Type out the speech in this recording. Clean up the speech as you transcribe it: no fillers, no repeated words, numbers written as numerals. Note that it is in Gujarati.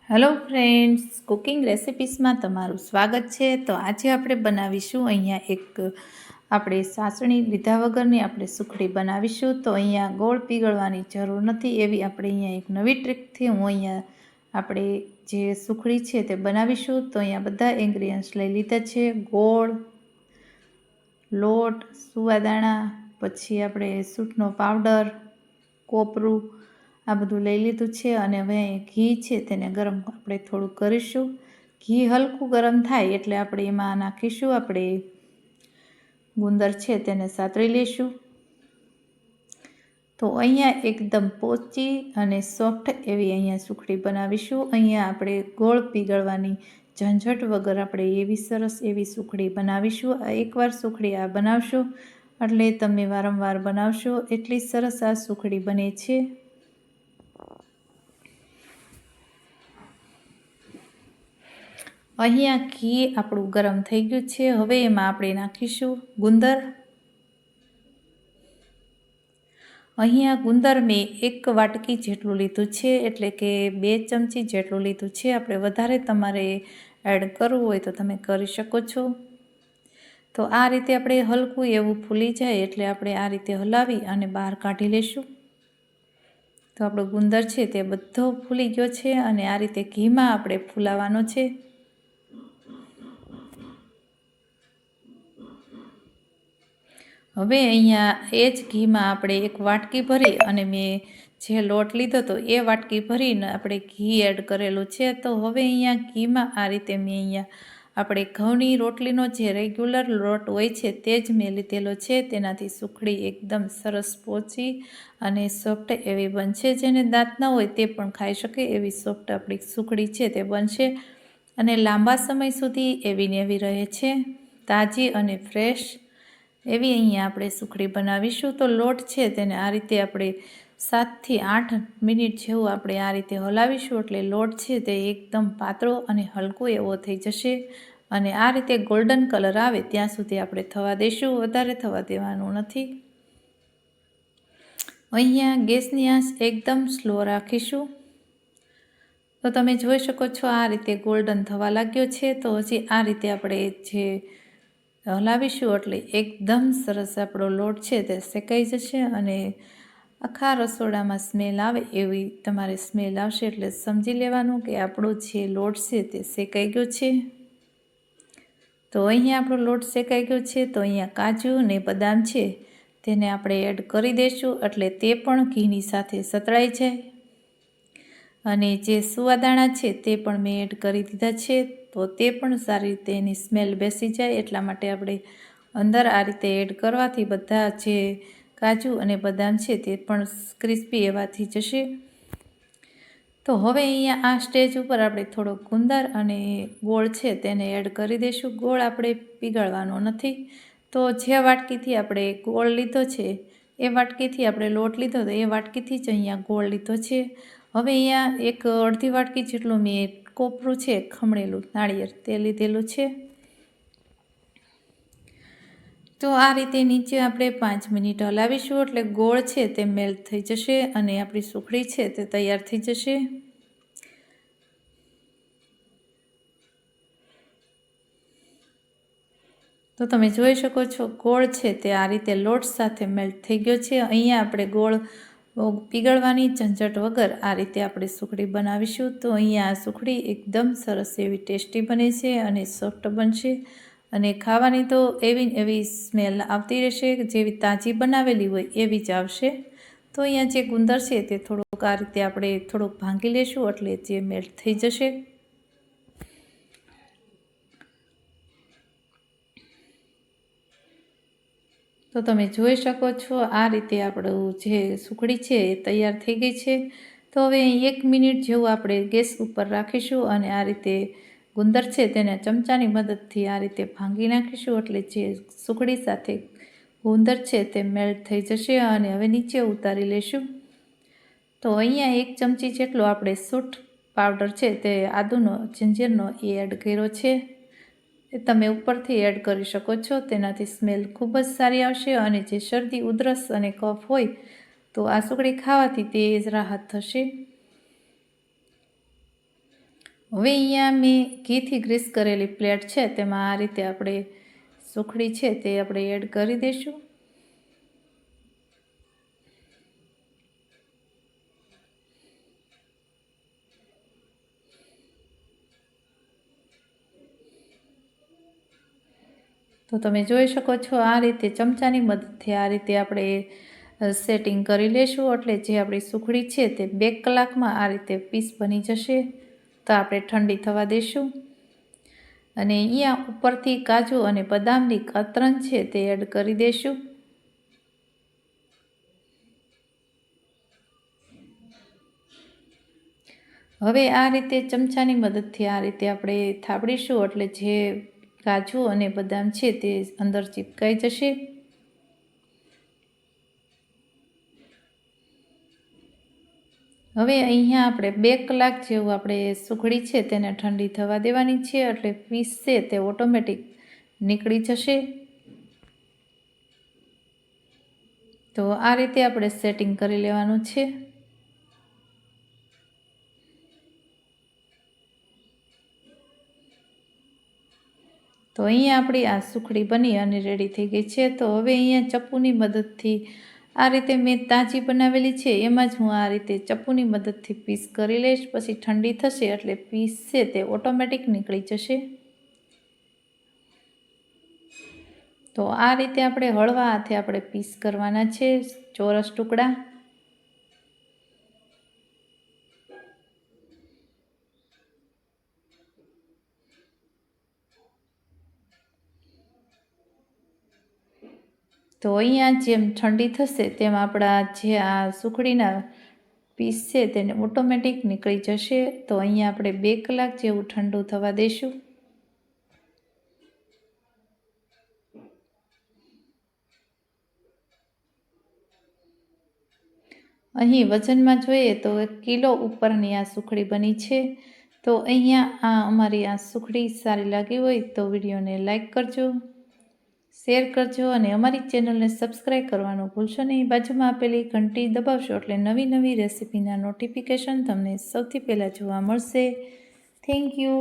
હેલો ફ્રેન્ડ્સ, કુકિંગ રેસિપીસમાં તમારું સ્વાગત છે। તો આજે આપણે બનાવીશું અહીંયા એક આપણે સાસણી લીધા વગરની આપણે સુખડી બનાવીશું। તો અહીંયા ગોળ પીગળવાની જરૂર નથી એવી આપણે અહીંયા એક નવી ટ્રીકથી હું અહીંયા આપણે જે સુખડી છે તે બનાવીશું। તો અહીંયા બધા ઇન્ગ્રીડિયન્ટ્સ લઈ લીધા છે। ગોળ, લોટ, સુવાદાણા, પછી આપણે સૂંઠનો પાવડર, કોપરું, આ બધું લઈ લીધું છે। અને હવે ઘી છે તેને ગરમ આપણે થોડું કરીશું। ઘી હલકું ગરમ થાય એટલે આપણે એમાં નાખીશું આપણે ગુંદર છે તેને સાતળી લઈશું। તો અહીંયા એકદમ પોચી અને સોફ્ટ એવી અહીંયા સુખડી બનાવીશું। અહીંયા આપણે ગોળ પીગળવાની ઝંઝટ વગર આપણે એવી સરસ એવી સુખડી બનાવીશું। એકવાર સુખડી આ બનાવશો એટલે તમે વારંવાર બનાવશો એટલી સરસ આ સુખડી બને છે। અહીંયા ઘી આપણું ગરમ થઈ ગયું છે। હવે એમાં આપણે નાખીશું ગુંદર। અહીંયા ગુંદર મેં 1 વાટકી જેટલું લીધું છે, એટલે કે 2 ચમચી જેટલું લીધું છે। આપણે વધારે તમારે એડ કરવું હોય તો તમે કરી શકો છો। તો આ રીતે આપણે હલકું એવું ફૂલી જાય એટલે આપણે આ રીતે હલાવી અને બહાર કાઢી લઈશું। તો આપણો ગુંદર છે તે બધો ફૂલી ગયો છે અને આ રીતે ઘીમાં આપણે ફૂલાવાનો છે। હવે અહીંયા એ જ ઘીમાં આપણે 1 વાટકી ભરી અને મેં જે લોટ લીધો હતો એ વાટકી ભરીને આપણે ઘી એડ કરેલું છે। તો હવે અહીંયા ઘીમાં આ રીતે મેં અહીંયા આપણે ઘઉંની રોટલીનો જે રેગ્યુલર લોટ હોય છે તે જ મેં લીધેલો છે। તેનાથી સુખડી એકદમ સરસ પોચી અને સોફ્ટ એવી બનશે। જેને દાંત ન હોય તે પણ ખાઈ શકે એવી સોફ્ટ આપણી સુખડી છે તે બનશે અને લાંબા સમય સુધી એવી ને એવી રહે છે, તાજી અને ફ્રેશ એવી અહીંયા આપણે સુખડી બનાવીશું। તો લોટ છે તેને આ રીતે આપણે 7 થી 8 મિનિટ જેવું આપણે આ રીતે હલાવીશું એટલે લોટ છે તે એકદમ પાતળો અને હલકો એવો થઈ જશે અને આ રીતે ગોલ્ડન કલર આવે ત્યાં સુધી આપણે થવા દઈશું, વધારે થવા દેવાનું નથી। અહીંયા ગેસની આંચ એકદમ સ્લો રાખીશું। તો તમે જોઈ શકો છો આ રીતે ગોલ્ડન થવા લાગ્યો છે। તો હજી આ રીતે આપણે જે હલાવીશું એટલે એકદમ સરસ આપણો લોટ છે તે શેકાઈ જશે અને આખા રસોડામાં સ્મેલ આવે એવી તમારે સ્મેલ આવશે એટલે સમજી લેવાનું કે આપણો જે લોટ છે તે શેકાઈ ગયો છે। તો અહીંયા આપણો લોટ શેકાઈ ગયો છે। તો અહીંયા કાજુ અને બદામ છે તેને આપણે એડ કરી દઈશું એટલે તે પણ ઘીની સાથે સતળાઈ જાય અને જે સુવાદાણા છે તે પણ મેં એડ કરી દીધા છે। તો તે પણ સારી રીતે એની સ્મેલ બેસી જાય એટલા માટે આપણે અંદર આ રીતે એડ કરવાથી બધા જે કાજુ અને બદામ છે તે પણ ક્રિસ્પી એવા થઈ જશે। તો હવે અહીંયા આ સ્ટેજ ઉપર આપણે થોડો ગુંદર અને ગોળ છે તેને એડ કરી દઈશું। ગોળ આપણે પીગળવાનો નથી। તો જે વાટકીથી આપણે ગોળ લીધો છે એ વાટકીથી આપણે લોટ લીધો તો એ વાટકીથી જ અહીંયા ગોળ લીધો છે। હવે અહીંયા 1 અડધી વાટકી જેટલું મેં કોપરું છે ખમણેલું નાળિયેર તે લીધેલું છે। તો આ રીતે નીચે આપણે 5 મિનિટ હલાવીશું એટલે ગોળ છે તે મેલ્ટ થઈ જશે અને આપણી સુખડી છે તે તૈયાર થઈ જશે। તો તમે જોઈ શકો છો ગોળ છે તે આ રીતે લોટ સાથે મેલ્ટ થઈ ગયો છે। અહીંયા આપણે ગોળ પીગળવાની ઝંઝટ વગર આ રીતે આપણે સુખડી બનાવીશું। તો અહીંયા આ સુખડી એકદમ સરસ એવી ટેસ્ટી બને છે અને સોફ્ટ બનશે અને ખાવાની તો એવી સ્મેલ આવતી રહેશે જેવી તાજી બનાવેલી હોય એવી જ આવશે। તો અહીંયા જે ગુંદર છે તે થોડુંક આ રીતે આપણે થોડુંક ભાંગી લેશું એટલે જે મેલ્ટ થઈ જશે। તો તમે જોઈ શકો છો આ રીતે આપણું જે સુખડી છે એ તૈયાર થઈ ગઈ છે। તો હવે 1 મિનિટ જેવું આપણે ગેસ ઉપર રાખીશું અને આ રીતે ગુંદર છે તેને ચમચાની મદદથી આ રીતે ભાંગી નાખીશું એટલે જે સુખડી સાથે ગુંદર છે તે મેલ્ટ થઈ જશે અને હવે નીચે ઉતારી લઈશું। તો અહીંયા 1 ચમચી જેટલો આપણે સૂંઠ પાવડર છે તે આદુનો જંજીરનો એ એડ કર્યો છે। એ તમે ઉપરથી એડ કરી શકો છો, તેનાથી સ્મેલ ખૂબ જ સારી આવશે અને જે શરદી, ઉધરસ અને કફ હોય તો આ સુખડી ખાવાથી તે જ રાહત થશે। હવે અહીંયા મેં ઘીથી ગ્રીસ કરેલી પ્લેટ છે તેમાં આ રીતે આપણે સુખડી છે તે આપણે એડ કરી દઈશું. તો તમે જોઈ શકો છો આ રીતે ચમચાની મદદથી આ રીતે આપણે સેટિંગ કરી લેશું એટલે જે આપણી સુખડી છે તે 2 કલાકમાં આ રીતે પીસ બની જશે. તો આપણે ઠંડી થવા દઈશું અને અહીંયા ઉપરથી કાજુ અને બદામની કતરણ છે તે એડ કરી દઈશું. હવે આ રીતે ચમચાની મદદથી આ રીતે આપણે થાબડીશું એટલે જે કાજુ અને બદામ છે તે અંદર ચીપકાઈ જશે. હવે અહીંયા આપણે 2 કલાક જેવું આપણે સુખડી છે તેને ઠંડી થવા દેવાની છે એટલે પીસ છે તે ઓટોમેટિક નીકળી જશે. તો આ રીતે આપણે સેટિંગ કરી લેવાનું છે. તો અહીંયા આપણી આ સુખડી બની અને રેડી થઈ ગઈ છે. તો હવે અહીંયા ચપ્પુની મદદથી આ રીતે મેં તાજી બનાવેલી છે એમાં જ હું આ રીતે ચપ્પુની મદદથી પીસ કરી લઈશ. પછી ઠંડી થશે એટલે પીસ છે તે ઓટોમેટિક નીકળી જશે. તો આ રીતે આપણે હળવા હાથે આપણે પીસ કરવાના છે ચોરસ ટુકડા. તો અહીંયા જેમ ઠંડી થશે તેમ આપણા જે આ સુખડીના પીસ છે તેને ઓટોમેટિક નીકળી જશે. તો અહીંયા આપણે 2 કલાક જેવું ઠંડુ થવા દઈશું. અહીં વજનમાં જોઈએ તો 1 કિલો ઉપરની આ સુખડી બની છે. તો અહીંયા આ અમારી આ સુખડી સારી લાગી હોય તો વિડીયોને લાઈક કરજો, શેર કરજો અને અમારી ચેનલને સબસ્ક્રાઈબ કરવાનું ભૂલશો નહીં. બાજુમાં આપેલી ઘંટી દબાવશો એટલે નવી નવી રેસીપીના નોટિફિકેશન તમને સૌથી પહેલાં જોવા મળશે. Thank you.